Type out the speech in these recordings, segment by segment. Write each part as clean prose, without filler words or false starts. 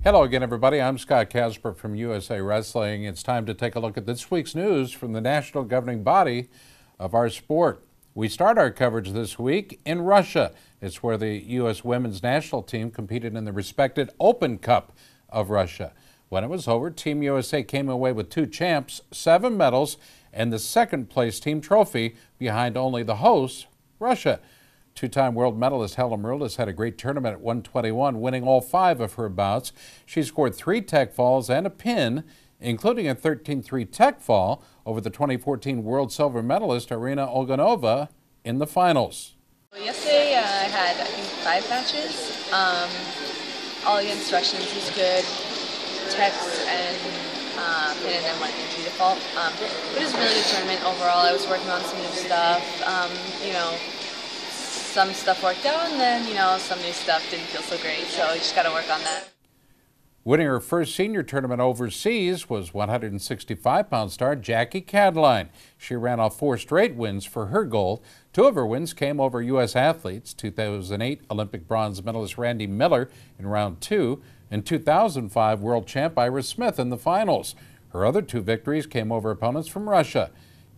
Hello again, everybody. I'm Scott Casper from USA Wrestling. It's time to take a look at this week's news from the national governing body of our sport. We start our coverage this week in Russia. It's where the U.S. women's national team competed in the respected Open Cup of Russia. When it was over, Team USA came away with 2 champs, 7 medals, and the second-place team trophy behind only the hosts, Russia. Two-time world medalist Helen has had a great tournament at 121, winning all 5 of her bouts. She scored 3 tech falls and a pin, including a 13-3 tech fall over the 2014 world silver medalist Irina Olganova in the finals. Yesterday I had, I think, 5 matches. All the instructions was good. Techs and pin and then 1 entry default. It was a really good tournament overall. I was working on some new stuff. Some stuff worked out, and then, some new stuff didn't feel so great, so you just got to work on that. Winning her first senior tournament overseas was 165-pound star Jackie Cadiline. She ran off 4 straight wins for her gold. 2 of her wins came over U.S. athletes, 2008 Olympic bronze medalist Randy Miller in round 2, and 2005 world champ Ira Smith in the finals. Her other 2 victories came over opponents from Russia.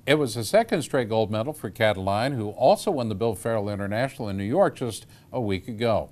It was the second straight gold medal for Cadiline, who also won the Bill Farrell International in New York just a week ago.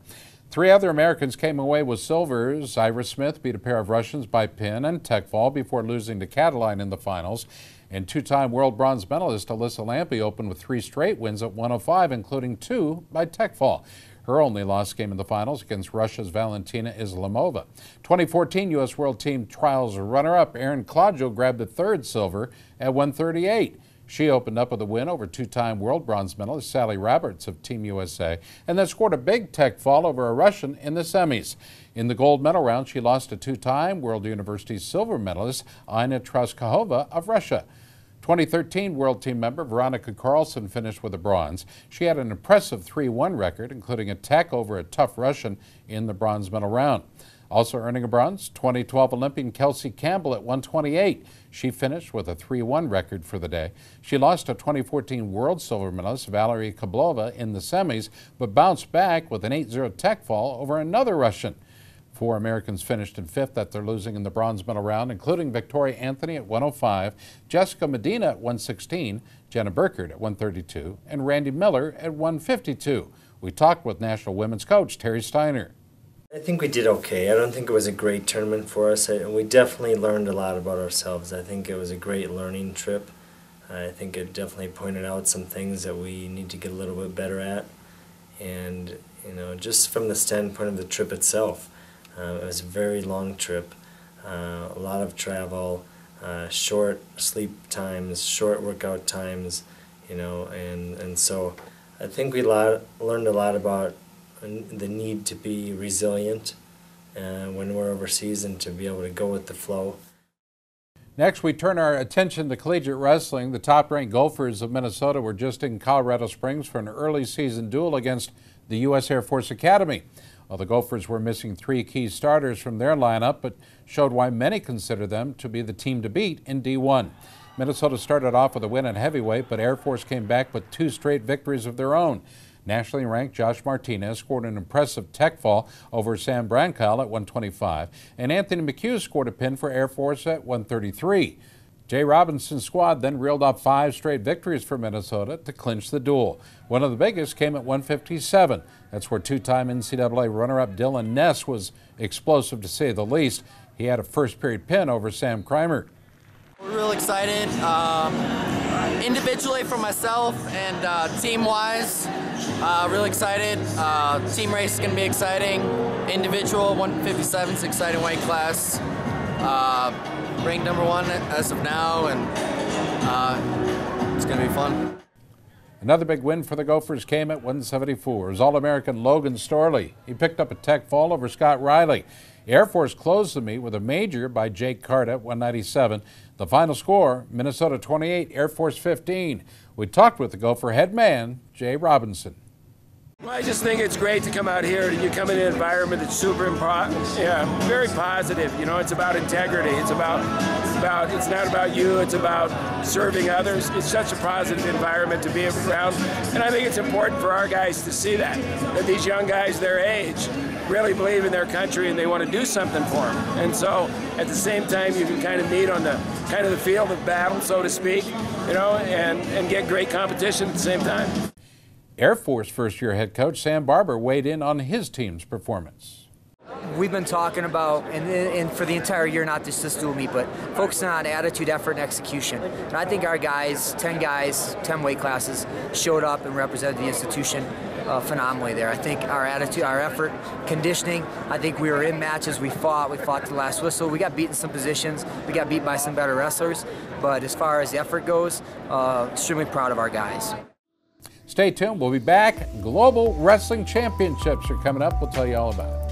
3 other Americans came away with silvers. Ira Smith beat a pair of Russians by pin and tech fall before losing to Cadiline in the finals. And 2-time world bronze medalist Alyssa Lampe opened with 3 straight wins at 105, including 2 by tech fall. Her only loss came in the finals against Russia's Valentina Islamova. 2014 U.S. World Team Trials runner-up Erin Claudio grabbed the 3rd silver at 138. She opened up with a win over 2-time world bronze medalist Sally Roberts of Team USA, and then scored a big tech fall over a Russian in the semis. In the gold medal round, she lost to 2-time World University silver medalist Ina Traskahova of Russia. 2013 World Team member Veronica Carlson finished with a bronze. She had an impressive 3-1 record, including a tech over a tough Russian in the bronze medal round. Also earning a bronze, 2012 Olympian Kelsey Campbell at 128. She finished with a 3-1 record for the day. She lost to 2014 world silver medalist Valerie Kablova in the semis, but bounced back with an 8-0 tech fall over another Russian. 4 Americans finished in 5th after losing in the bronze medal round, including Victoria Anthony at 105, Jessica Medina at 116, Jenna Burkert at 132, and Randy Miller at 152. We talked with national women's coach Terry Steiner. I think we did okay. I don't think it was a great tournament for us, and we definitely learned a lot about ourselves. I think it was a great learning trip. I think it definitely pointed out some things that we need to get a little bit better at. And, just from the standpoint of the trip itself, it was a very long trip, a lot of travel, short sleep times, short workout times, and so I think we learned a lot about the need to be resilient when we're overseas and to be able to go with the flow. Next, we turn our attention to collegiate wrestling. The top-ranked Gophers of Minnesota were just in Colorado Springs for an early season duel against the U.S. Air Force Academy. Well, the Gophers were missing 3 key starters from their lineup, but showed why many consider them to be the team to beat in D1. Minnesota started off with a win at heavyweight, but Air Force came back with 2 straight victories of their own. Nationally ranked Josh Martinez scored an impressive tech fall over Sam Brancall at 125, and Anthony McHugh scored a pin for Air Force at 133. Jay Robinson's squad then reeled off 5 straight victories for Minnesota to clinch the duel. One of the biggest came at 157. That's where 2-time NCAA runner-up Dylan Ness was explosive to say the least. He had a first-period pin over Sam Kreimer. We're real excited, individually for myself and team-wise. Really excited. Team race is going to be exciting. Individual 157 is an exciting weight class. Ranked number 1 as of now, and it's going to be fun. Another big win for the Gophers came at 174. It was All-American Logan Storley. He picked up a tech fall over Scott Riley. Air Force closed the meet with a major by Jake Carter at 197. The final score, Minnesota 28, Air Force 15. We talked with the Gopher head man, Jay Robinson. Well, I just think it's great to come out here. You come in an environment that's very positive. It's about integrity. It's not about you. It's about serving others. It's such a positive environment to be around, and I think it's important for our guys to see that these young guys their age really believe in their country and they want to do something for them. And so at the same time, you can kind of meet on the field of battle, so to speak, you know, and get great competition at the same time. Air Force first-year head coach Sam Barber weighed in on his team's performance. We've been talking about, and for the entire year, not just this dual meet, but focusing on attitude, effort, and execution. And I think our guys, 10 weight classes, showed up and represented the institution phenomenally there. I think our attitude, our effort, conditioning, I think we were in matches, we fought to the last whistle. We got beat in some positions, we got beat by some better wrestlers, but as far as the effort goes, extremely proud of our guys. Stay tuned, we'll be back. Global Wrestling Championships are coming up, we'll tell you all about it.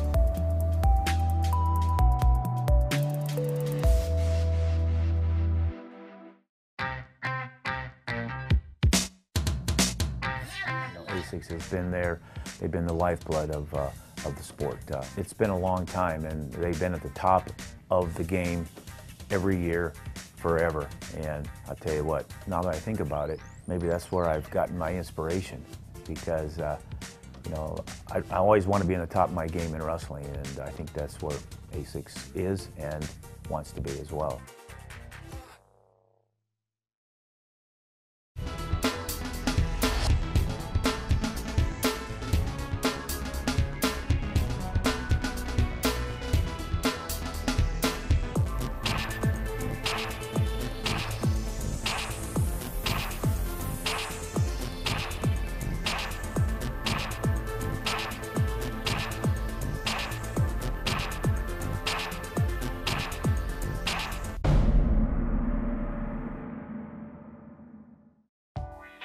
ASICS has been there. They've been the lifeblood of the sport. It's been a long time, and they've been at the top of the game every year, forever. And I'll tell you what, now that I think about it, maybe that's where I've gotten my inspiration, because you know, I always want to be in the top of my game in wrestling, and I think that's where ASICS is and wants to be as well.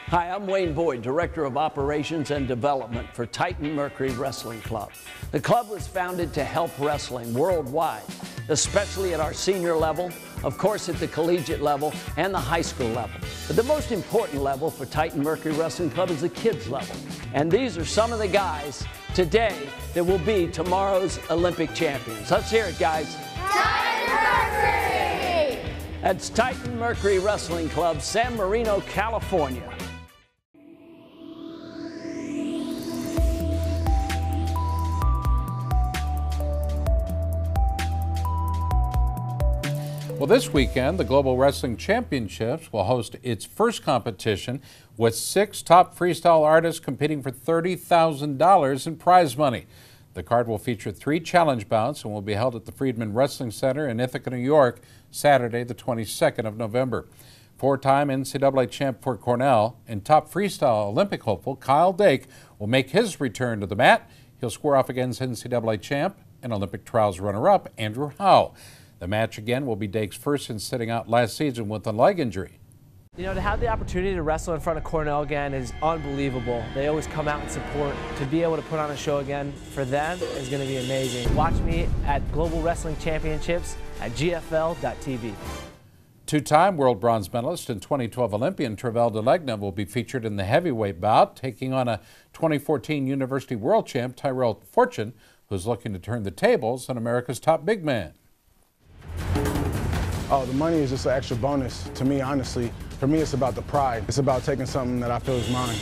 Hi, I'm Wayne Boyd, Director of Operations and Development for Titan Mercury Wrestling Club. The club was founded to help wrestling worldwide, especially at our senior level, of course at the collegiate level and the high school level. But the most important level for Titan Mercury Wrestling Club is the kids level. And these are some of the guys today that will be tomorrow's Olympic champions. Let's hear it, guys. Titan Mercury! That's Titan Mercury Wrestling Club, San Marino, California. Well, this weekend, the Global Wrestling Championships will host its first competition with 6 top freestyle artists competing for $30,000 in prize money. The card will feature 3 challenge bouts and will be held at the Friedman Wrestling Center in Ithaca, New York, Saturday, the 22nd of November. 4-time NCAA champ for Cornell and top freestyle Olympic hopeful Kyle Dake will make his return to the mat. He'll square off against NCAA champ and Olympic trials runner-up Andrew Howe. The match again will be Dake's first since sitting out last season with a leg injury. You know, to have the opportunity to wrestle in front of Cornell again is unbelievable. They always come out and support. To be able to put on a show again for them is going to be amazing. Watch me at Global Wrestling Championships at GFL.tv. 2-time world bronze medalist and 2012 Olympian Trevel DeLegna will be featured in the heavyweight bout, taking on a 2014 University World Champ Tyrell Fortune, who's looking to turn the tables on America's top big man. Oh, the money is just an extra bonus to me, honestly. For me, it's about the pride. It's about taking something that I feel is mine.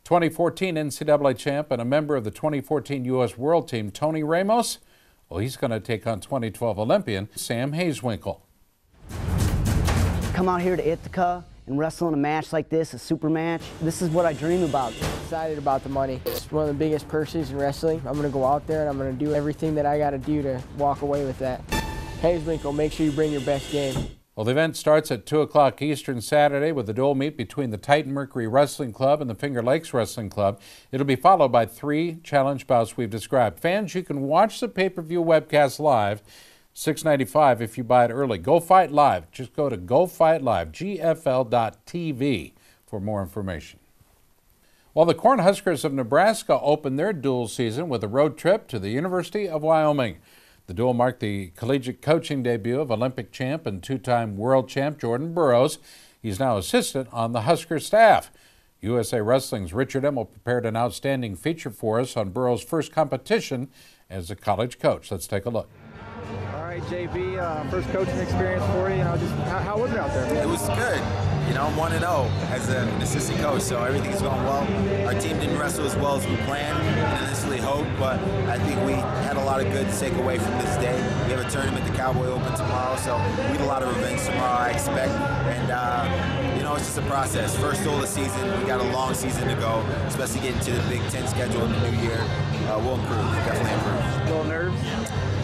2014 NCAA champ and a member of the 2014 U.S. World Team, Tony Ramos, well, he's going to take on 2012 Olympian Sam Hazewinkle. Come out here to Ithaca and wrestle in a match like this, a super match. This is what I dream about. Excited about the money. It's one of the biggest purses in wrestling. I'm going to go out there and I'm going to do everything that I got to do to walk away with that. Hazewinkle, make sure you bring your best game. Well, the event starts at 2 o'clock Eastern Saturday with a dual meet between the Titan Mercury Wrestling Club and the Finger Lakes Wrestling Club. It'll be followed by 3 challenge bouts we've described. Fans, you can watch the pay-per-view webcast live, $6.95 if you buy it early. Go Fight Live. Just go to Go Fight Live, GFL.tv for more information. Well, the Cornhuskers of Nebraska opened their dual season with a road trip to the University of Wyoming. The duel marked the collegiate coaching debut of Olympic champ and 2-time world champ Jordan Burroughs. He's now assistant on the Husker staff. USA Wrestling's Richard Emmel prepared an outstanding feature for us on Burroughs' first competition as a college coach. Let's take a look. All right, JB, first coaching experience for you. Just how was it out there? It was good. You know, I'm 1-0 as an assistant coach, so everything's going well. Our team didn't wrestle as well as we planned and initially hoped, but I think we had a lot of good to take away from this day. We have a tournament, the Cowboy Open tomorrow, so we have a lot of revenge tomorrow, I expect. And, you know, it's just a process. First goal of the season, we got a long season to go, especially getting to the Big Ten schedule in the new year. We'll improve, definitely improve. A little nerves?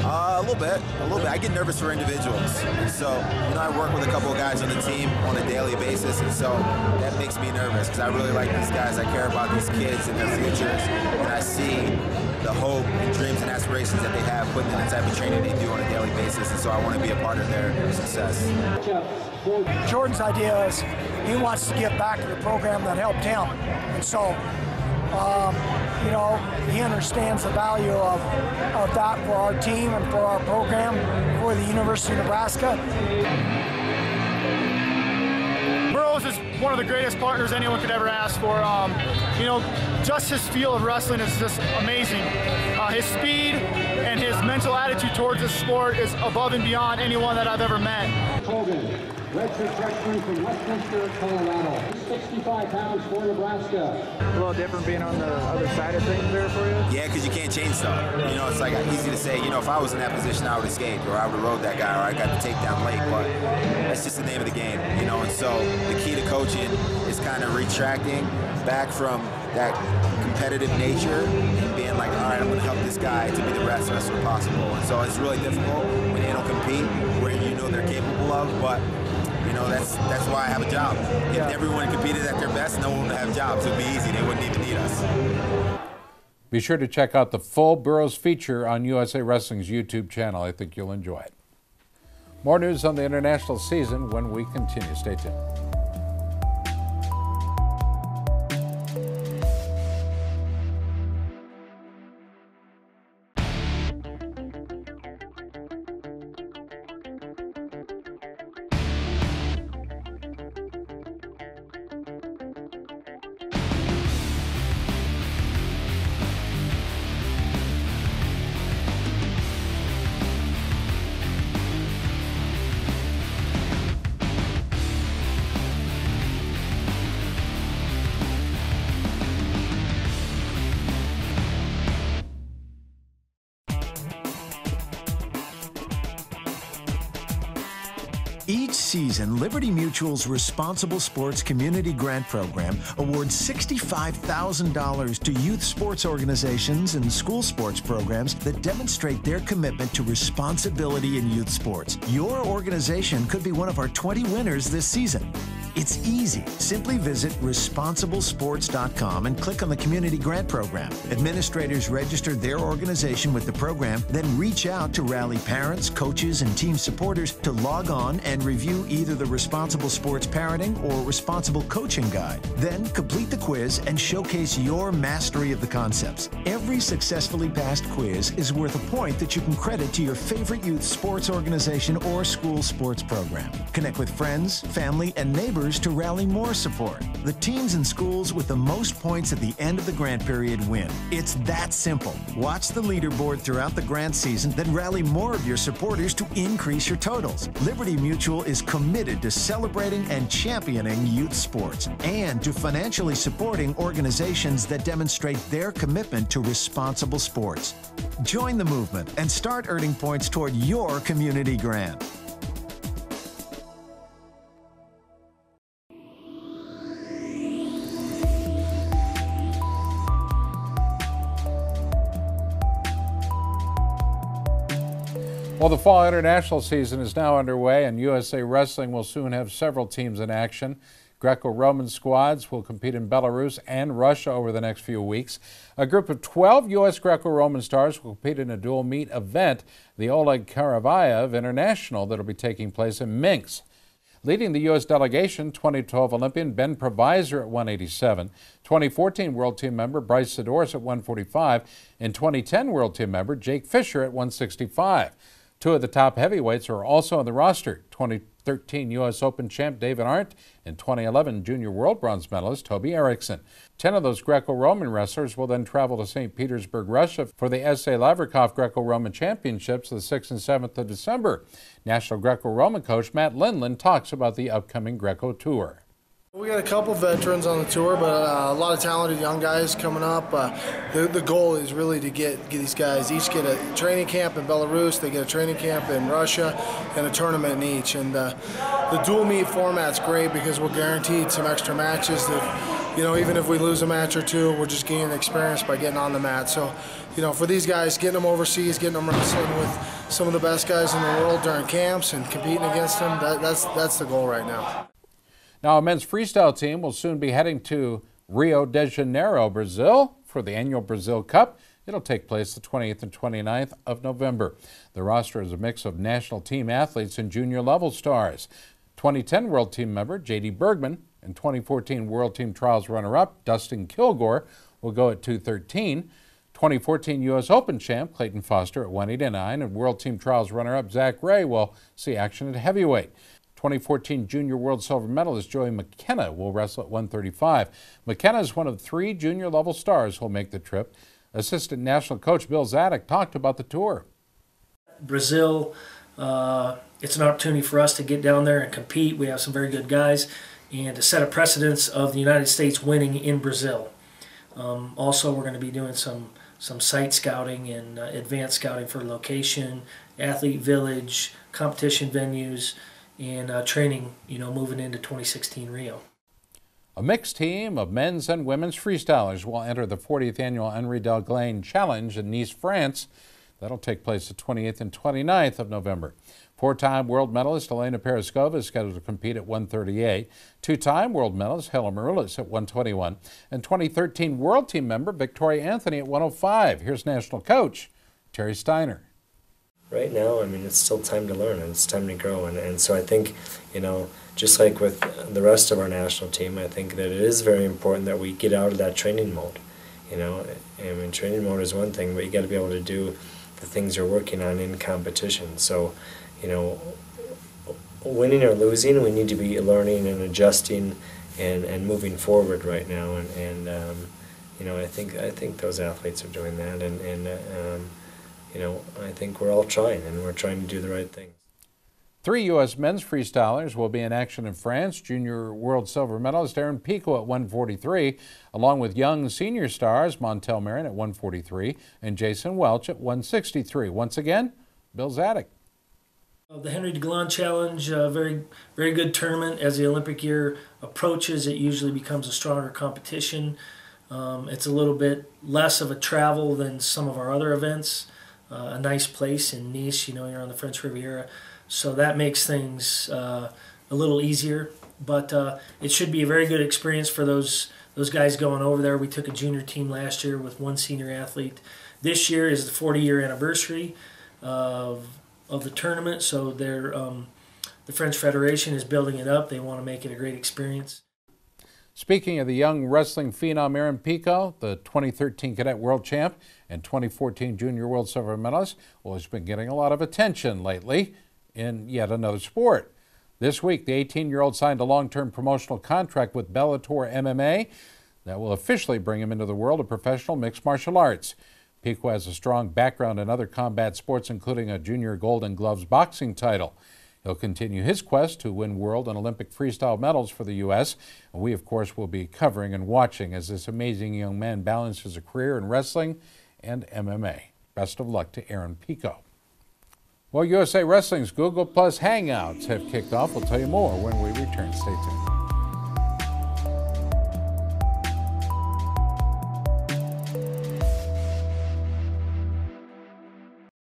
A little bit. I get nervous for individuals. And so, you know, I work with a couple of guys on the team on a daily basis, and so that makes me nervous because I really like these guys. I care about these kids and their futures, and I see the hope and dreams and aspirations that they have putting in the type of training they do on a daily basis, and so I want to be a part of their success. Jordan's idea is he wants to give back to the program that helped him, and so you know, he understands the value of that for our team and for our program, for the University of Nebraska. Burroughs is one of the greatest partners anyone could ever ask for. You know, just his feel of wrestling is just amazing. His speed and his mental attitude towards the sport is above and beyond anyone that I've ever met. Redshirt freshman from Westminster, Colorado. 65 pounds for Nebraska. A little different being on the other side of things there for you? Yeah, because you can't change stuff. You know, it's like easy to say, you know, if I was in that position, I would escape, or I would have rode that guy, or I got the takedown late, but that's just the name of the game, you know, and so the key to coaching is kind of retracting back from that competitive nature and being like, all right, I'm going to help this guy to be the best wrestler possible. And so it's really difficult when they don't compete, where you know they're capable of, but you know, that's why I have a job. If everyone competed at their best, no one would have jobs. It would be easy. They wouldn't even need us. Be sure to check out the full Burroughs feature on USA Wrestling's YouTube channel. I think you'll enjoy it. More news on the international season when we continue. Stay tuned. Each season, Liberty Mutual's Responsible Sports Community Grant Program awards $65,000 to youth sports organizations and school sports programs that demonstrate their commitment to responsibility in youth sports. Your organization could be one of our 20 winners this season. It's easy. Simply visit responsiblesports.com and click on the Community Grant Program. Administrators register their organization with the program, then reach out to rally parents, coaches, and team supporters to log on and review either the Responsible Sports Parenting or Responsible Coaching Guide. Then complete the quiz and showcase your mastery of the concepts. Every successfully passed quiz is worth a point that you can credit to your favorite youth sports organization or school sports program. Connect with friends, family, and neighbors to rally more support. The teams and schools with the most points at the end of the grant period win. It's that simple. Watch the leaderboard throughout the grant season, then rally more of your supporters to increase your totals. Liberty Mutual is committed to celebrating and championing youth sports and to financially supporting organizations that demonstrate their commitment to responsible sports. Join the movement and start earning points toward your community grant. Well, the fall international season is now underway, and USA Wrestling will soon have several teams in action. Greco-Roman squads will compete in Belarus and Russia over the next few weeks. A group of 12 U.S. Greco-Roman stars will compete in a dual meet event, the Oleg Karavayev International, that will be taking place in Minsk. Leading the U.S. delegation, 2012 Olympian Ben Provisor at 187, 2014 World Team member Bryce Sidoris at 145, and 2010 World Team member Jake Fisher at 165. Two of the top heavyweights are also on the roster, 2013 U.S. Open champ David Arndt and 2011 Junior World Bronze medalist Toby Erickson. 10 of those Greco-Roman wrestlers will then travel to St. Petersburg, Russia for the S.A. Lavrikov Greco-Roman Championships the 6th and 7th of December. National Greco-Roman coach Matt Lindland talks about the upcoming Greco Tour. We got a couple veterans on the tour, but a lot of talented young guys coming up. The goal is really to get these guys each get a training camp in Belarus, they get a training camp in Russia, and a tournament in each. And the dual meet format's great because we're guaranteed some extra matches that, even if we lose a match or two, we're just gaining experience by getting on the mat. So, for these guys, getting them overseas, getting them wrestling with some of the best guys in the world during camps and competing against them, that's the goal right now. Now, a men's freestyle team will soon be heading to Rio de Janeiro, Brazil, for the annual Brazil Cup. It'll take place the 28th and 29th of November. The roster is a mix of national team athletes and junior level stars. 2010 World Team member J.D. Bergman and 2014 World Team Trials runner-up Dustin Kilgore will go at 213. 2014 U.S. Open champ Clayton Foster at 189 and World Team Trials runner-up Zach Ray will see action at heavyweight. 2014 Junior World Silver Medalist Joey McKenna will wrestle at 135. McKenna is one of 3 junior-level stars who will make the trip. Assistant National Coach Bill Zadek talked about the tour. Brazil, it's an opportunity for us to get down there and compete. We have some very good guys, and to set a precedence of the United States winning in Brazil. Also, we're going to be doing some site scouting and advanced scouting for location, athlete village, competition venues, and training, moving into 2016 Rio. A mixed team of men's and women's freestylers will enter the 40th annual Henri Delgain Challenge in Nice, France. That'll take place the 28th and 29th of November. 4-time world medalist Elena Peroskova is scheduled to compete at 138. 2-time world medalist Helen Maroulis at 121. And 2013 World Team member Victoria Anthony at 105. Here's national coach Terry Steiner. Right now, it's still time to learn and it's time to grow. And so I think, just like with the rest of our national team, I think that it is very important that we get out of that training mode. Training mode is one thing, but you got to be able to do the things you're working on in competition. So, winning or losing, we need to be learning and adjusting and moving forward right now. And I think those athletes are doing that. I think we're all trying, and we're trying to do the right thing. 3 U.S. men's freestylers will be in action in France. Junior world silver medalist Aaron Pico at 143, along with young senior stars Montel Marion at 143 and Jason Welch at 163. Once again, Bill Zadek. The Henri Delgain Challenge, very, very good tournament. As the Olympic year approaches, it usually becomes a stronger competition. It's a little bit less of a travel than some of our other events. A nice place in Nice, you're on the French Riviera, so that makes things a little easier. But it should be a very good experience for those guys going over there. We took a junior team last year with 1 senior athlete. This year is the 40-year anniversary of the tournament, so the French Federation is building it up. They want to make it a great experience. Speaking of the young wrestling phenom Aaron Pico, the 2013 cadet world champ and 2014 junior world silver medalist, has been getting a lot of attention lately in yet another sport. This week, the 18-year-old signed a long-term promotional contract with Bellator MMA that will officially bring him into the world of professional mixed martial arts. Pico has a strong background in other combat sports, including a junior Golden Gloves boxing title. He'll continue his quest to win world and Olympic freestyle medals for the U.S. And we, of course, will be covering and watching as this amazing young man balances a career in wrestling and MMA. Best of luck to Aaron Pico. Well, USA Wrestling's Google Plus Hangouts have kicked off. We'll tell you more when we return. Stay tuned.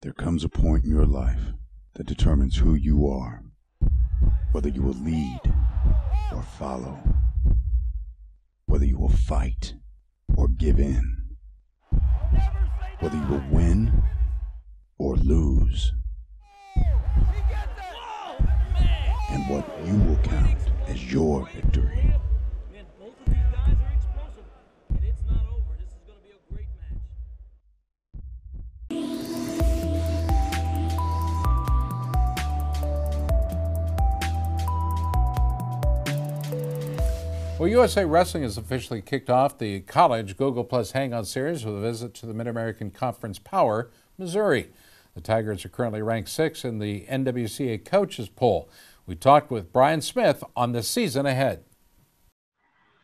There comes a point in your life that determines who you are, whether you will lead or follow, whether you will fight or give in, whether you will win or lose, and what you will count as your victory. Well, USA Wrestling has officially kicked off the college Google Plus Hangout Series with a visit to the Mid-American Conference Power, Missouri. The Tigers are currently ranked 6th in the NWCA coaches poll. We talked with Brian Smith on the season ahead.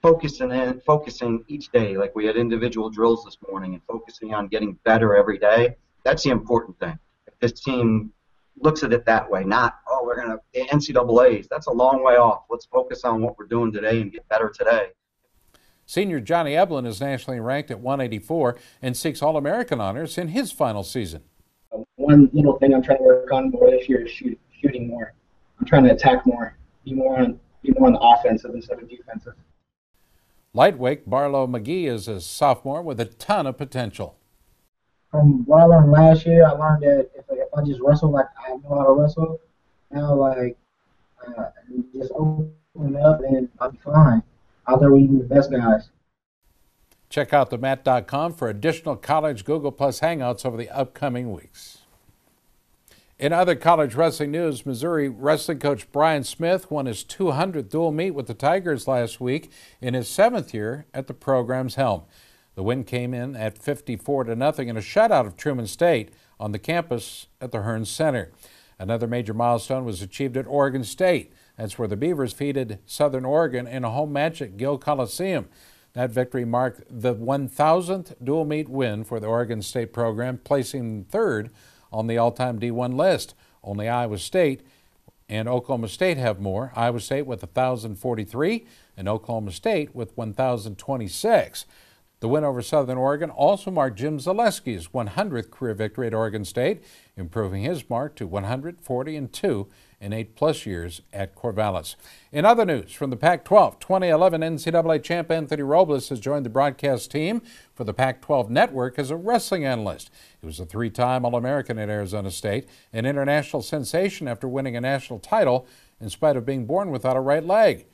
focusing each day, like we had individual drills this morning, and focusing on getting better every day. That's the important thing. If this team looks at it that way, not, oh, we're going to, the NCAAs, that's a long way off. Let's focus on what we're doing today and get better today. Senior Johnny Eblin is nationally ranked at 184 and seeks All-American honors in his final season. One little thing I'm trying to work on more this year is shooting more. I'm trying to attack more, be more on the offensive instead of defensive. Lightweight Barlow McGee is a sophomore with a ton of potential. From what I learned last year, I learned that if I just wrestle like I know how to wrestle, now just open up and I'll be fine. Out there with even the best guys. Check out themat.com for additional college Google Plus Hangouts over the upcoming weeks. In other college wrestling news, Missouri wrestling coach Brian Smith won his 200th dual meet with the Tigers last week in his 7th year at the program's helm. The win came in at 54-0 in a shutout of Truman State on the campus at the Hearns Center. Another major milestone was achieved at Oregon State. That's where the Beavers defeated Southern Oregon in a home match at Gill Coliseum. That victory marked the 1,000th dual meet win for the Oregon State program, placing third on the all-time D1 list. Only Iowa State and Oklahoma State have more. Iowa State with 1,043 and Oklahoma State with 1,026. The win over Southern Oregon also marked Jim Zaleski's 100th career victory at Oregon State, improving his mark to 140-2 in 8+ years at Corvallis. In other news from the Pac-12, 2011 NCAA champ Anthony Robles has joined the broadcast team for the Pac-12 network as a wrestling analyst. He was a 3-time All-American at Arizona State, an international sensation after winning a national title in spite of being born without a right leg.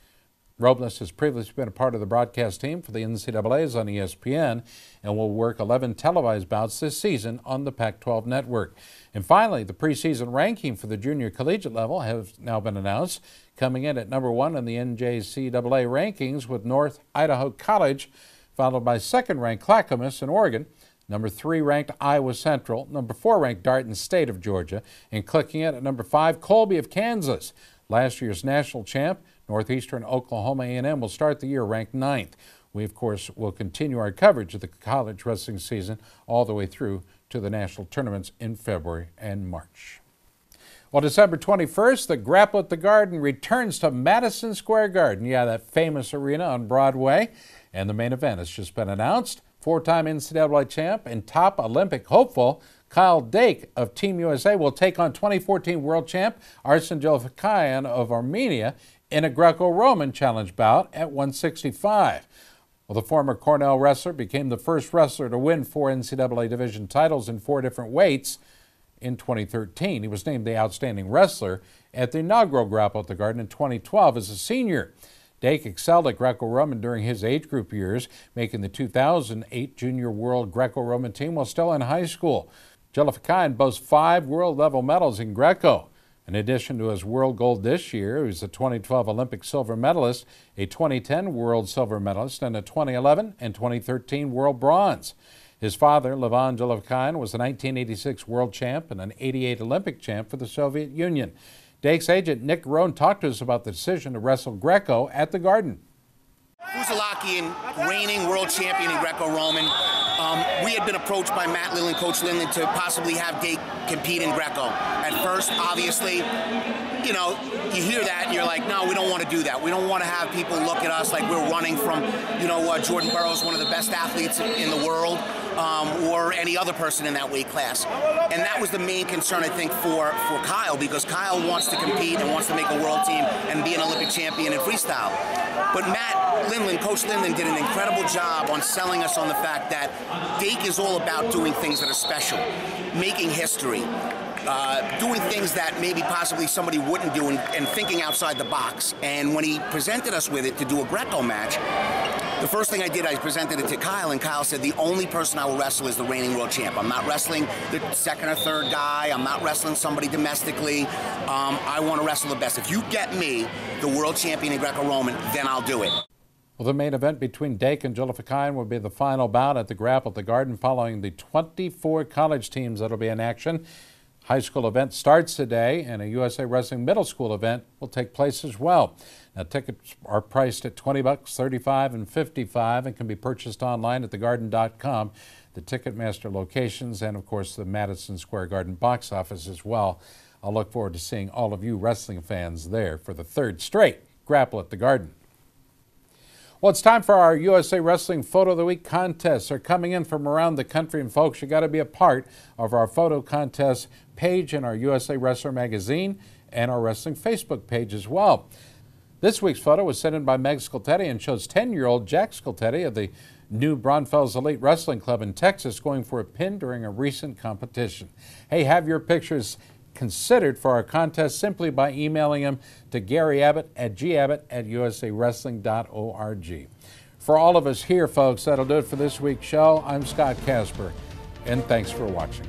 Robles has previously been a part of the broadcast team for the NCAAs on ESPN and will work 11 televised bouts this season on the Pac-12 network. And finally, the preseason ranking for the junior collegiate level has now been announced, coming in at number 1 in the NJCAA rankings with North Idaho College, followed by second-ranked Clackamas in Oregon, number 3 ranked Iowa Central, number 4 ranked Dayton State of Georgia, and clicking in at number 5, Colby of Kansas. Last year's national champ, Northeastern Oklahoma A&M, will start the year ranked 9th. We, of course, will continue our coverage of the college wrestling season all the way through to the national tournaments in February and March. Well, December 21st, the Grapple at the Garden returns to Madison Square Garden. Yeah, that famous arena on Broadway. And the main event has just been announced. 4-time NCAA champ and top Olympic hopeful Kyle Dake of Team USA will take on 2014 world champ Arsen Jolfikayan of Armenia in a Greco-Roman challenge bout at 165. Well, the former Cornell wrestler became the first wrestler to win 4 NCAA division titles in 4 different weights in 2013. He was named the Outstanding Wrestler at the inaugural Grapple at the Garden in 2012 as a senior. Dake excelled at Greco-Roman during his age group years, making the 2008 Junior World Greco-Roman team while still in high school. Jolfikayan boasts 5 world-level medals in Greco. In addition to his world gold this year, he was a 2012 Olympic silver medalist, a 2010 world silver medalist, and a 2011 and 2013 world bronze. His father, Levon Jolfikayan, was a 1986 world champ and an 88 Olympic champ for the Soviet Union. Dake's agent, Nick Rohn, talked to us about the decision to wrestle Greco at the Garden. Fuzalakian, reigning world champion in Greco-Roman. We had been approached by Matt Lindland, Coach Lindland, to possibly have Dake compete in Greco. At first, obviously, you know, you hear that and you're like, no, we don't want to do that. We don't want to have people look at us like we're running from, you know, Jordan Burroughs, one of the best athletes in the world, or any other person in that weight class. And that was the main concern, I think, for Kyle, because Kyle wants to compete and wants to make a world team and be an Olympic champion in freestyle. But Matt Lindland, Coach Lindland, did an incredible job on selling us on the fact that Dake is all about doing things that are special, making history, doing things that maybe possibly somebody wouldn't do, and thinking outside the box. And when he presented us with it to do a Greco match, the first thing I did, I presented it to Kyle, and Kyle said, the only person I will wrestle is the reigning world champ. I'm not wrestling the second or third guy. I'm not wrestling somebody domestically. I want to wrestle the best. If you get me the world champion in Greco-Roman, then I'll do it. Well, the main event between Dake and Jolfikayan will be the final bout at the Grapple at the Garden following the 24 college teams that will be in action. High school event starts today, and a USA Wrestling middle school event will take place as well. Now, tickets are priced at $20, $35, and $55 and can be purchased online at thegarden.com, the Ticketmaster locations, and, of course, the Madison Square Garden box office as well. I'll look forward to seeing all of you wrestling fans there for the third straight Grapple at the Garden. Well, it's time for our USA Wrestling Photo of the Week contests. They're coming in from around the country, and folks, you got to be a part of our photo contest page in our USA Wrestler magazine and our wrestling Facebook page as well. This week's photo was sent in by Meg Scoltetti and shows 10-year-old Jack Scoltetti of the New Braunfels Elite Wrestling Club in Texas going for a pin during a recent competition. Hey, have your pictures considered for our contest simply by emailing them to Gary Abbott at gasawrestling.org. For all of us here, folks, that'll do it for this week's show. I'm Scott Casper, and thanks for watching.